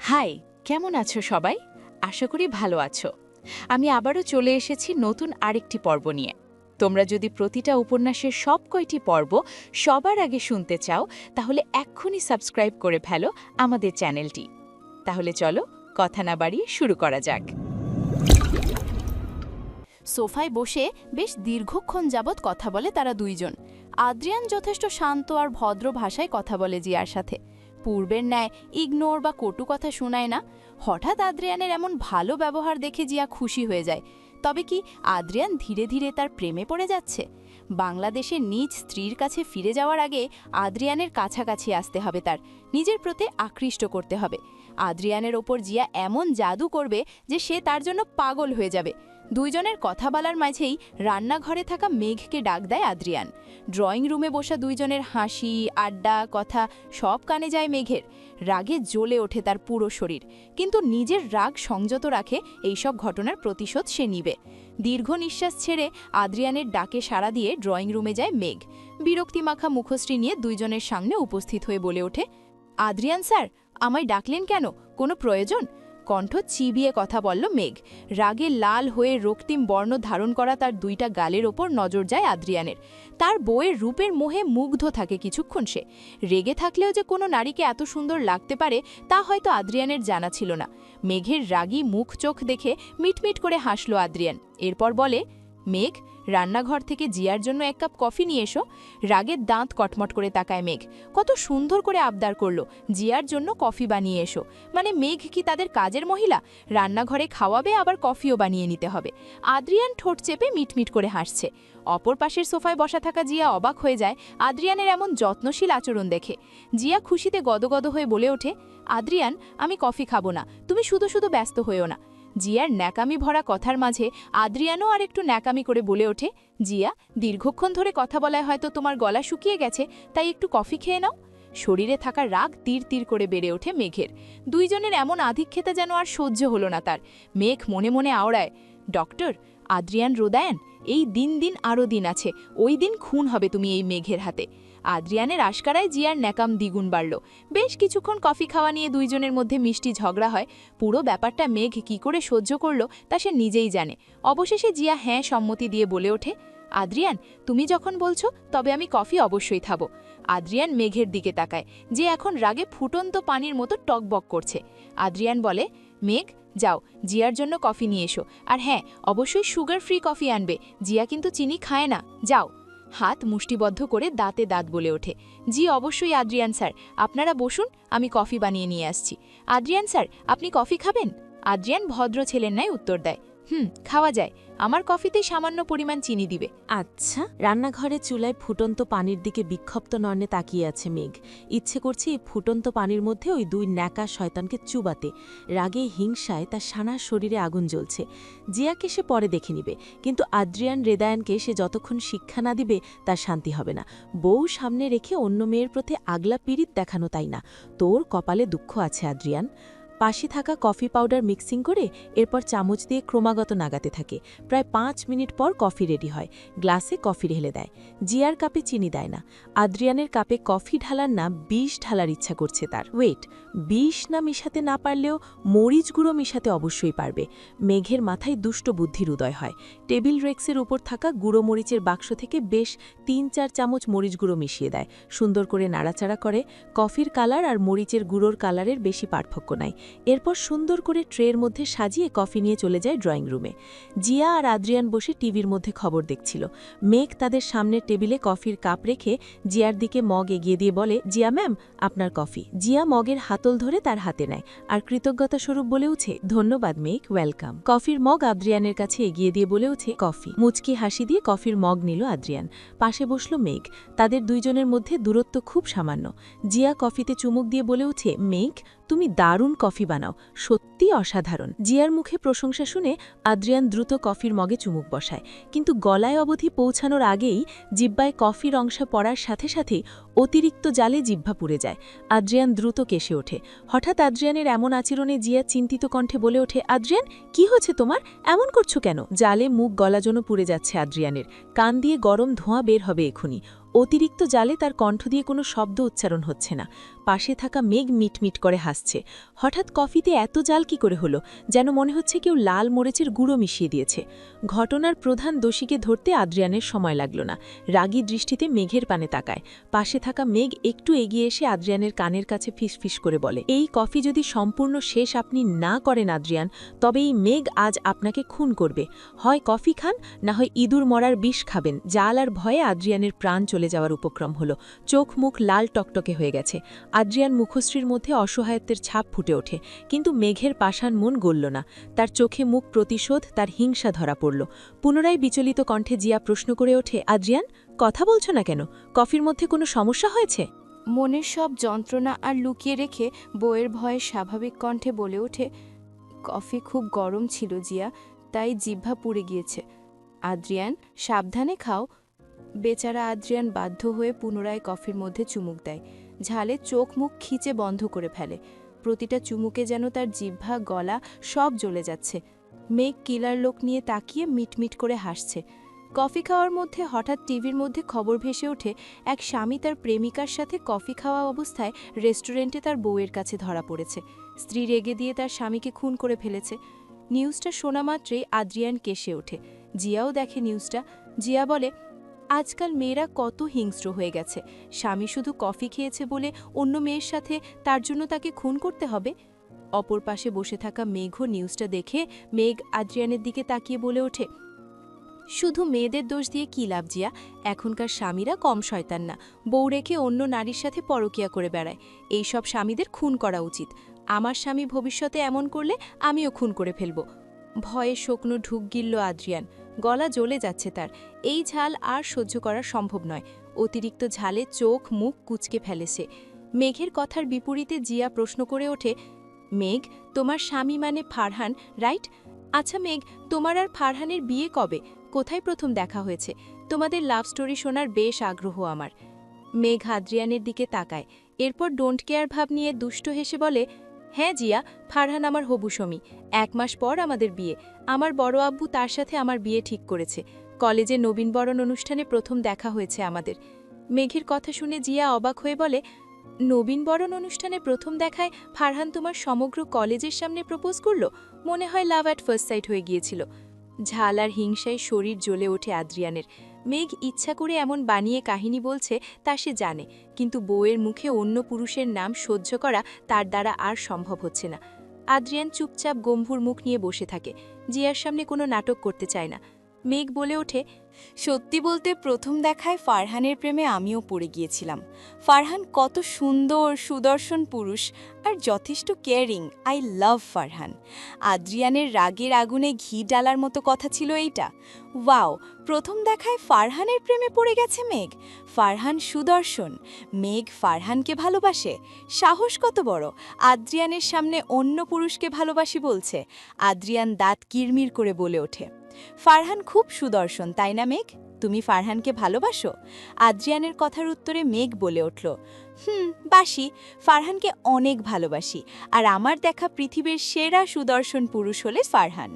High, কেমন আছো সবাই? আশা করি ভালো আছো। আমি আবারও চলে এসেছি নতুন আরেকটি পর্ব নিয়ে। তোমরা যদি প্রতিটা উপন্যাসের সব কয়টি পর্ব সবার আগে শুনতে চাও, তাহলে এক্ষুনি সাবস্ক্রাইব করে ফেলো আমাদের চ্যানেলটি। তাহলে চলো, কথা না বাড়িয়ে শুরু করা যাক। সোফায় বসে বেশ দীর্ঘক্ষণ যাবৎ কথা বলে তারা দুইজন। আদ্রিয়ান যথেষ্ট শান্ত আর ভদ্র ভাষায় কথা বলে জিয়ার সাথে। পূর্বের ন্যায় ইগনোর বা কটু কথা শোনায় না। হঠাৎ আদ্রিয়ানের এমন ভালো ব্যবহার দেখে জিয়া খুশি হয়ে যায়। তবে কি আদ্রিয়ান ধীরে ধীরে তার প্রেমে পড়ে যাচ্ছে? বাংলাদেশে নিজ স্ত্রীর কাছে ফিরে যাওয়ার আগে আদ্রিয়ানের কাছাকাছি আসতে হবে, তার নিজের প্রতি আকৃষ্ট করতে হবে। আদ্রিয়ানের ওপর জিয়া এমন জাদু করবে যে সে তার জন্য পাগল হয়ে যাবে। দুইজনের কথা বলার মাঝেই রান্নাঘরে থাকা মেঘকে ডাক দেয় আদ্রিয়ান। ড্রয়িং রুমে বসা দুইজনের হাসি, আড্ডা, কথা সব কানে যায় মেঘের। রাগে জ্বলে ওঠে তার পুরো শরীর, কিন্তু নিজের রাগ সংযত রাখে। এইসব ঘটনার প্রতিশোধ সে নিবে। দীর্ঘ নিঃশ্বাস ছেড়ে আদ্রিয়ানের ডাকে সাড়া দিয়ে ড্রয়িং রুমে যায় মেঘ। বিরক্তিমাখা মুখশ্রী নিয়ে দুইজনের সামনে উপস্থিত হয়ে বলে ওঠে, আদ্রিয়ান স্যার, আমায় ডাকলেন কেন? কোনো প্রয়োজন? কণ্ঠ চিবিয়ে কথা বলল মেঘ। রাগে লাল হয়ে রক্তিম বর্ণ ধারণ করা তার দুইটা গালের ওপর নজর যায় আদ্রিয়ানের। তার বউয়ের রূপের মোহে মুগ্ধ থাকে কিছুক্ষণ সে। রেগে থাকলেও যে কোনো নারীকে এত সুন্দর লাগতে পারে তা হয়তো আদ্রিয়ানের জানা ছিল না। মেঘের রাগী মুখ চোখ দেখে মিটমিট করে হাসল আদ্রিয়ান। এরপর বলে, মেঘ, রান্নাঘর থেকে জিয়ার জন্য এক কাপ কফি নিয়ে এসো। রাগের দাঁত কটমট করে তাকায় মেঘ। কত সুন্দর করে আবদার করলো, জিয়ার জন্য কফি বানিয়ে এসো। মানে মেঘ কি তাদের কাজের মহিলা? রান্নাঘরে খাওয়াবে, আবার কফিও বানিয়ে নিতে হবে। আদ্রিয়ান ঠোঁট চেপে মিটমিট করে হাসছে। অপর পাশের সোফায় বসা থাকা জিয়া অবাক হয়ে যায় আদ্রিয়ানের এমন যত্নশীল আচরণ দেখে। জিয়া খুশিতে গদগদ হয়ে বলে ওঠে, আদ্রিয়ান, আমি কফি খাবো না, তুমি শুধু শুধু ব্যস্ত হইও না। জিয়ার ন্যাকামি ভরা কথার মাঝে আদ্রিয়ানও আর একটু ন্যাকামি করে বলে ওঠে, জিয়া, দীর্ঘক্ষণ ধরে কথা বলায় হয়তো তোমার গলা শুকিয়ে গেছে, তাই একটু কফি খেয়ে নাও। শরীরে থাকা রাগ তীর তীর করে বেড়ে ওঠে মেঘের। দুইজনের এমন আধিক্যতা যেন আর সহ্য হলো না তার। মেঘ মনে মনে আওড়ায়, ডক্টর, আদ্রিয়ান রোদায়ন, এই দিন দিন আরও দিন আছে, ওই দিন খুন হবে তুমি এই মেঘের হাতে। আদ্রিয়ানের আশকারায় জিয়ার ন্যাকাম দ্বিগুণ বাড়ল। বেশ কিছুক্ষণ কফি খাওয়া নিয়ে দুইজনের মধ্যে মিষ্টি ঝগড়া হয়। পুরো ব্যাপারটা মেঘ কি করে সহ্য করল তা সে নিজেই জানে। অবশেষে জিয়া হ্যাঁ সম্মতি দিয়ে বলে ওঠে, আদ্রিয়ান, তুমি যখন বলছো তবে আমি কফি অবশ্যই খাবো। আদ্রিয়ান মেঘের দিকে তাকায়, যে এখন রাগে ফুটন্ত পানির মতো টকবক করছে। আদ্রিয়ান বলে, মেঘ, যাও, জিয়ার জন্য কফি নিয়ে এসো। আর হ্যাঁ, অবশ্যই সুগার ফ্রি কফি আনবে, জিয়া কিন্তু চিনি খায় না, যাও। হাত মুষ্টিবদ্ধ করে দাঁতে দাঁত বলে ওঠে, জি অবশ্যই আদ্রিয়ান স্যার, আপনারা বসুন, আমি কফি বানিয়ে নিয়ে আসছি। আদ্রিয়ান স্যার, আপনি কফি খাবেন? আদ্রিয়ান ভদ্র ছেলের ন্যায় উত্তর দেয়, খাওয়া যায়, আমার কফিতেই সামান্য পরিমাণ চিনি দিবে। আচ্ছা। রান্নাঘরে চুলায় ফুটন্ত পানির দিকে বিক্ষিপ্ত নয়নে তাকিয়ে আছে মেঘ। ইচ্ছে করছে এই ফুটন্ত পানির মধ্যে ওই দুই ন্যাকা শয়তানকে চুবাতে। রাগে হিংসায় তার সানার শরীরে আগুন জ্বলছে। জিয়াকে সে পরে দেখে নিবে, কিন্তু আদ্রিয়ান রেদায়ানকে সে যতক্ষণ শিক্ষা না দিবে তার শান্তি হবে না। বউ সামনে রেখে অন্য মেয়ের প্রতি আগলা পীড়িত দেখানো, তাই না? তোর কপালে দুঃখ আছে আদ্রিয়ান। পাশে থাকা কফি পাউডার মিক্সিং করে এরপর চামচ দিয়ে ক্রমাগত নাগাতে থাকে। প্রায় ৫ মিনিট পর কফি রেডি হয়। গ্লাসে কফি ঢেলে দেয়। জিয়ার কাপে চিনি দেয় না। আদ্রিয়ানের কাপে কফি ঢালার না বিষ ঢালার ইচ্ছা করছে তার। ওয়েট, বিষ না মিশাতে না পারলেও মরিচ গুঁড়ো মিশাতে অবশ্যই পারবে। মেঘের মাথায় দুষ্ট বুদ্ধির উদয় হয়। টেবিল রেক্সের উপর থাকা গুঁড়ো মরিচের বাক্স থেকে বেশ ৩-৪ চামচ মরিচ গুঁড়ো মিশিয়ে দেয়। সুন্দর করে নাড়াচাড়া করে। কফির কালার আর মরিচের গুঁড়োর কালারের বেশি পার্থক্য নাই। এরপর সুন্দর করে ট্রের মধ্যে সাজিয়ে কফি নিয়ে চলে যায় ড্রয়িং রুমে। জিয়া আর আদ্রিয়ান বসে টিভির মধ্যে খবর দেখছিল। মেঘ তাদের সামনের টেবিলে কফির কাপ রেখে জিয়ার দিকে মগ এগিয়ে দিয়ে বলে, জিয়া ম্যাম, আপনার কফি। জিয়া মগের হাতল ধরে তার হাতে নেয় আর কৃতজ্ঞতা স্বরূপ বলে উঠে, ধন্যবাদ মেঘ, ওয়েলকাম। কফির মগ আদ্রিয়ানের কাছে এগিয়ে দিয়ে বলে উঠে, কফি। মুচকি হাসি দিয়ে কফির মগ নিল আদ্রিয়ান। পাশে বসল মেঘ। তাদের দুইজনের মধ্যে দূরত্ব খুব সামান্য। জিয়া কফিতে চুমুক দিয়ে বলে উঠে, মেঘ, তুমি দারুণ কফি বানাও, সত্যি অসাধারণ। জিয়ার মুখে প্রশংসা শুনে আদ্রিয়ান দ্রুত কফির মগে চুমুক বসায়, কিন্তু গলায় অবধি পৌঁছানোর আগেই জিহ্বায় কফির অংশ পড়ার সাথে সাথে অতিরিক্ত জালে জিহ্বা পুড়ে যায়। আদ্রিয়ান দ্রুত কেসে ওঠে। হঠাৎ আদ্রিয়ানের এমন আচরণে জিয়া চিন্তিত কণ্ঠে বলে ওঠে, আদ্রিয়ান, কি হচ্ছে তোমার? এমন করছো কেন? জালে মুখ গলাজনও পুড়ে যাচ্ছে আদ্রিয়ানের। কান দিয়ে গরম ধোঁয়া বের হবে এখুনি। অতিরিক্ত জালে তার কণ্ঠ দিয়ে কোনো শব্দ উচ্চারণ হচ্ছে না। পাশে থাকা মেঘ মিটমিট করে হাসছে। হঠাৎ কফিতে এত জাল কি করে হলো, যেন মনে হচ্ছে কেউ লাল মরিচের গুঁড়ো মিশিয়ে দিয়েছে। ঘটনার প্রধান দোষীকে ধরতে আদ্রিয়ানের সময় লাগল না। রাগী দৃষ্টিতে মেঘের পানে তাকায়। পাশে থাকা মেঘ একটু এগিয়ে এসে আদ্রিয়ানের কানের কাছে ফিসফিস করে বলে, এই কফি যদি সম্পূর্ণ শেষ আপনি না করেন আদ্রিয়ান, তবে এই মেঘ আজ আপনাকে খুন করবে। হয় কফি খান, না হয় ইঁদুর মরার বিষ খাবেন। জাল আর ভয়ে আদ্রিয়ানের প্রাণ চলে যাওয়ার উপক্রম হলো। চোখ মুখ লাল টকটকে হয়ে গেছে। আদ্রিয়ান মুখশ্রীর মধ্যে অসহায়ত্বের ছাপ ফুটে ওঠে, কিন্তু মেঘের পাষাণ মন গলল না। তার চোখে মুখ প্রতিশোধ, তার হিংসা ধরা পড়ল। পুনরায় বিচলিত কণ্ঠে জিয়া প্রশ্ন করে ওঠে, আদ্রিয়ান, কথা বলছো না কেন? কফির মধ্যে কোনো সমস্যা হয়েছে? মনের সব যন্ত্রণা আর লুকিয়ে রেখে বউয়ের ভয়ে স্বাভাবিক কণ্ঠে বলে ওঠে, কফি খুব গরম ছিল জিয়া, তাই জিহ্বা পুড়ে গিয়েছে। আদ্রিয়ান, সাবধানে খাও। বেচারা আদ্রিয়ান বাধ্য হয়ে পুনরায় কফির মধ্যে চুমুক দেয়। ঝালে চোখ মুখ খিচে বন্ধ করে ফেলে। প্রতিটা চুমুকে যেন তার জিহ্বা গলা সব জ্বলে যাচ্ছে। মেঘ কিলার লোক নিয়ে তাকিয়ে মিটমিট করে হাসছে। কফি খাওয়ার মধ্যে হঠাৎ টিভির মধ্যে খবর ভেসে ওঠে, এক স্বামী তার প্রেমিকার সাথে কফি খাওয়া অবস্থায় রেস্টুরেন্টে তার বউয়ের কাছে ধরা পড়েছে। স্ত্রী রেগে দিয়ে তার স্বামীকে খুন করে ফেলেছে। নিউজটা শোনা মাত্রই আদ্রিয়ান কেসে ওঠে। জিয়াও দেখে নিউজটা। জিয়া বলে, আজকাল মেয়েরা কত হিংস্র হয়ে গেছে। স্বামী শুধু কফি খেয়েছে বলে অন্য মেয়ের সাথে তার জন্য তাকে খুন করতে হবে। অপর পাশে বসে থাকা মেঘও নিউজটা দেখে মেঘ আদ্রিয়ানের দিকে তাকিয়ে বলে ওঠে, শুধু মেয়েদের দোষ দিয়ে কী লাভ জিয়া? এখনকার স্বামীরা কম শয়তান না। বউ রেখে অন্য নারীর সাথে পরকীয়া করে বেড়ায়। এই সব স্বামীদের খুন করা উচিত। আমার স্বামী ভবিষ্যতে এমন করলে আমিও খুন করে ফেলব। ভয়ে শুকনো ঢুক গিলল আদ্রিয়ান। গলা জ্বলে যাচ্ছে তার। এই ঝাল আর সহ্য করা সম্ভব নয়। অতিরিক্ত ঝালে চোখ মুখ কুঁচকে ফেলেছে। মেঘের কথার বিপরীতে জিয়া প্রশ্ন করে ওঠে, মেঘ, তোমার স্বামী মানে ফারহান, রাইট? আচ্ছা মেঘ, তোমার আর ফারহানের বিয়ে কবে? কোথায় প্রথম দেখা হয়েছে? তোমাদের লাভ স্টোরি শোনার বেশ আগ্রহ আমার। মেঘ আদ্রিয়ানের দিকে তাকায়। এরপর ডোন্ট কেয়ার ভাব নিয়ে দুষ্ট হেসে বলে, হ্যাঁ জিয়া, ফারহান আমার হবু স্বামী। 1 মাস পর আমাদের বিয়ে। আমার বড় আব্বু তার সাথে আমার বিয়ে ঠিক করেছে। কলেজে নবীনবরণ অনুষ্ঠানে প্রথম দেখা হয়েছে আমাদের। মেঘের কথা শুনে জিয়া অবাক হয়ে বলে, নবীনবরণ অনুষ্ঠানে প্রথম দেখায় ফারহান তোমার সমগ্র কলেজের সামনে প্রপোজ করল? মনে হয় লাভ অ্যাট ফার্স্ট সাইট হয়ে গিয়েছিল। ঝাল আর হিংসায় শরীর জ্বলে ওঠে আদ্রিয়ানের। মেঘ ইচ্ছা করে এমন বানিয়ে কাহিনী বলছে তা সে জানে, কিন্তু বউয়ের মুখে অন্য পুরুষের নাম সহ্য করা তার দ্বারা আর সম্ভব হচ্ছে না। আদ্রিয়ান চুপচাপ গম্ভীর মুখ নিয়ে বসে থাকে। জিয়ার সামনে কোনো নাটক করতে চায় না। মেঘ বলে ওঠে, সত্যি বলতে প্রথম দেখায় ফারহানের প্রেমে আমিও পড়ে গিয়েছিলাম। ফারহান কত সুন্দর, সুদর্শন পুরুষ আর যথেষ্ট কেয়ারিং। I love Farhan. আদ্রিয়ানের রাগের আগুনে ঘি ডালার মতো কথা ছিল এইটা। ওয়াও, প্রথম দেখায় ফারহানের প্রেমে পড়ে গেছে মেঘ। ফারহান সুদর্শন, মেঘ ফারহানকে ভালোবাসে। সাহস কত বড়! আদ্রিয়ানের সামনে অন্য পুরুষকে ভালোবাসি বলছে। আদ্রিয়ান দাঁত কিরমির করে বলে ওঠে, ফারহান খুব সুদর্শন, তাই না মেঘ? তুমি ফারহানকে ভালোবাসো? আদ্রিয়ানের কথার উত্তরে মেঘ বলে উঠল, বাসি। ফারহানকে অনেক ভালোবাসি। আর আমার দেখা পৃথিবীর সেরা সুদর্শন পুরুষ হলে ফারহান।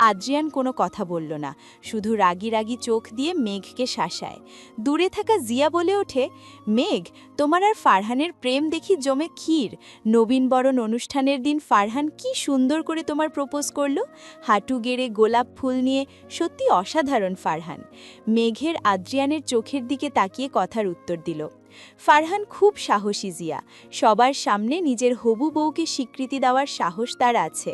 আদ্রিয়ান কোনো কথা বলল না, শুধু রাগি রাগি চোখ দিয়ে মেঘকে শাসায়। দূরে থাকা জিয়া বলে ওঠে, মেঘ, তোমার আর ফারহানের প্রেম দেখি জমে ক্ষীর। নবীনবরণ অনুষ্ঠানের দিন ফারহান কি সুন্দর করে তোমার প্রপোজ করল, হাঁটু গেড়ে গোলাপ ফুল নিয়ে। সত্যি অসাধারণ ফারহান। মেঘের আদ্রিয়ানের চোখের দিকে তাকিয়ে কথার উত্তর দিল, ফারহান খুব সাহসী জিয়া। সবার সামনে নিজের হবু বউকে স্বীকৃতি দেওয়ার সাহস তার আছে।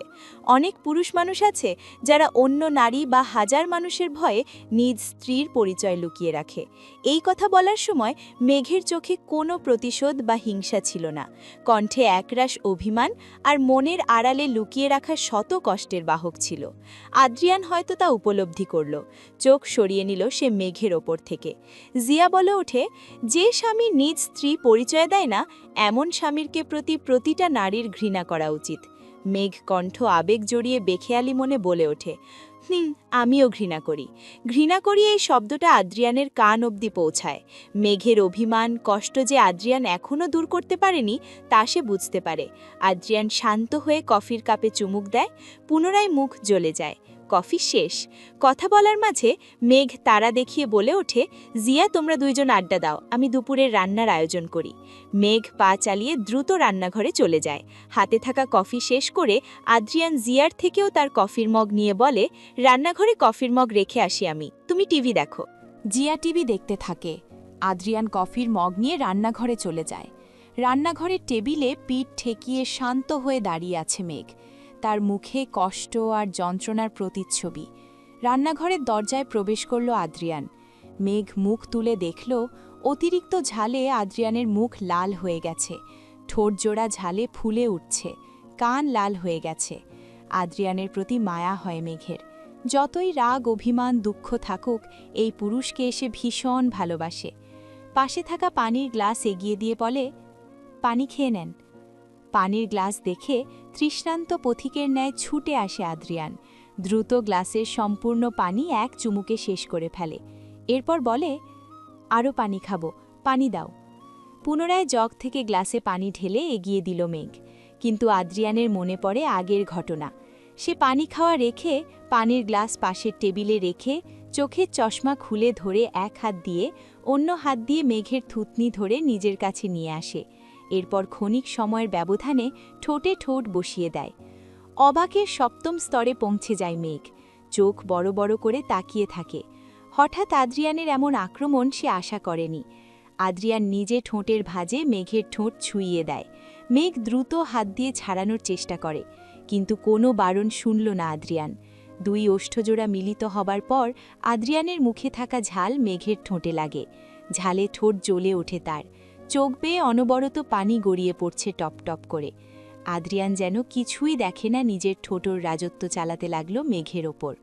অনেক পুরুষ মানুষ আছে যারা অন্য নারী বা হাজার মানুষের ভয়ে নিজ স্ত্রীর পরিচয় লুকিয়ে রাখে। এই কথা বলার সময় মেঘের চোখে কোনো প্রতিশোধ বা হিংসা ছিল না। কণ্ঠে একরাশ অভিমান আর মনের আড়ালে লুকিয়ে রাখা শত কষ্টের বাহক ছিল। আদ্রিয়ান হয়তো তা উপলব্ধি করল। চোখ সরিয়ে নিল সে মেঘের ওপর থেকে। জিয়া বলে ওঠে, যে স্বামী নিজ স্ত্রী পরিচয় দেয় না, এমন স্বামীরকে প্রতি প্রতিটা নারীর ঘৃণা করা উচিত। মেঘ কণ্ঠ আবেগ জড়িয়ে বেখেয়ালি মনে বলে ওঠে, আমিও ঘৃণা করি। ঘৃণা করি এই শব্দটা আদ্রিয়ানের কান অবধি পৌঁছায়। মেঘের অভিমান, কষ্ট যে আদ্রিয়ান এখনও দূর করতে পারেনি তা সে বুঝতে পারে। আদ্রিয়ান শান্ত হয়ে কফির কাপে চুমুক দেয়। পুনরায় মুখ জ্বলে যায়। কফি শেষ। কথা বলার মাঝে মেঘ তারা দেখিয়ে বলে ওঠে, জিয়া তোমরা দুইজন আড্ডা দাও, আমি দুপুরের রান্নার আয়োজন করি। মেঘ পা চালিয়ে দ্রুত রান্নাঘরে চলে যায়। হাতে থাকা কফি শেষ করে আদ্রিয়ান জিয়ার থেকেও তার কফির মগ নিয়ে বলে, রান্নাঘরে কফির মগ রেখে আসি আমি, তুমি টিভি দেখো। জিয়া টিভি দেখতে থাকে। আদ্রিয়ান কফির মগ নিয়ে রান্নাঘরে চলে যায়। রান্নাঘরের টেবিলে পিঠ ঠেকিয়ে শান্ত হয়ে দাঁড়িয়ে আছে মেঘ। তার মুখে কষ্ট আর যন্ত্রণার প্রতিচ্ছবি। রান্নাঘরের দরজায় প্রবেশ করল আদ্রিয়ান। মেঘ মুখ তুলে দেখল, অতিরিক্ত ঝালে আদ্রিয়ানের মুখ লাল হয়ে গেছে, ঠোঁট জোড়া ঝালে ফুলে উঠছে, কান লাল হয়ে গেছে। আদ্রিয়ানের প্রতি মায়া হয় মেঘের। যতই রাগ অভিমান দুঃখ থাকুক, এই পুরুষকে এসে ভীষণ ভালোবাসে। পাশে থাকা পানির গ্লাস এগিয়ে দিয়ে বলে, পানি খেয়ে নেন। পানির গ্লাস দেখে তৃষ্ণান্ত পথিকের ন্যায় ছুটে আসে আদ্রিয়ান। দ্রুত গ্লাসের সম্পূর্ণ পানি এক চুমুকে শেষ করে ফেলে। এরপর বলে, আরও পানি খাবো, পানি দাও। পুনরায় জগ থেকে গ্লাসে পানি ঢেলে এগিয়ে দিল মেঘ। কিন্তু আদ্রিয়ানের মনে পড়ে আগের ঘটনা। সে পানি খাওয়া রেখে পানির গ্লাস পাশের টেবিলে রেখে চোখের চশমা খুলে ধরে এক হাত দিয়ে অন্য হাত দিয়ে মেঘের থুতনি ধরে নিজের কাছে নিয়ে আসে। এরপর ক্ষণিক সময়ের ব্যবধানে ঠোঁটে ঠোঁট বসিয়ে দেয়। অবাকের সপ্তম স্তরে পৌঁছে যায় মেঘ। চোখ বড় বড় করে তাকিয়ে থাকে। হঠাৎ আদ্রিয়ানের এমন আক্রমণ সে আশা করেনি। আদ্রিয়ান নিজে ঠোঁটের ভাঁজে মেঘের ঠোঁট ছুঁইয়ে দেয়। মেঘ দ্রুত হাত দিয়ে ছাড়ানোর চেষ্টা করে, কিন্তু কোনো বারণ শুনল না আদ্রিয়ান। দুই ওষ্ঠজোড়া মিলিত হবার পর আদ্রিয়ানের মুখে থাকা ঝাল মেঘের ঠোঁটে লাগে। ঝালে ঠোঁট জ্বলে ওঠে তার। চোখ বেয়ে অনবরত পানি গড়িয়ে পড়ছে টপ টপ করে। আদ্রিয়ান যেন কিছুই দেখে না, নিজের ঠোঁটোর রাজত্ব চালাতে লাগলো মেঘের ওপর।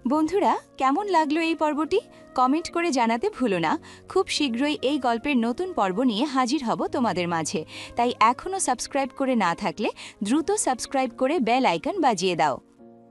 বন্ধুরা, কেমন লাগলো এই পর্বটি? কমেন্ট করে জানাতে ভুলো না। খুব শীঘ্রই এই গল্পের নতুন পর্ব নিয়ে হাজির হব তোমাদের মাঝে। তাই এখনও সাবস্ক্রাইব করে না থাকলে দ্রুত সাবস্ক্রাইব করে বেল আইকন বাজিয়ে দাও।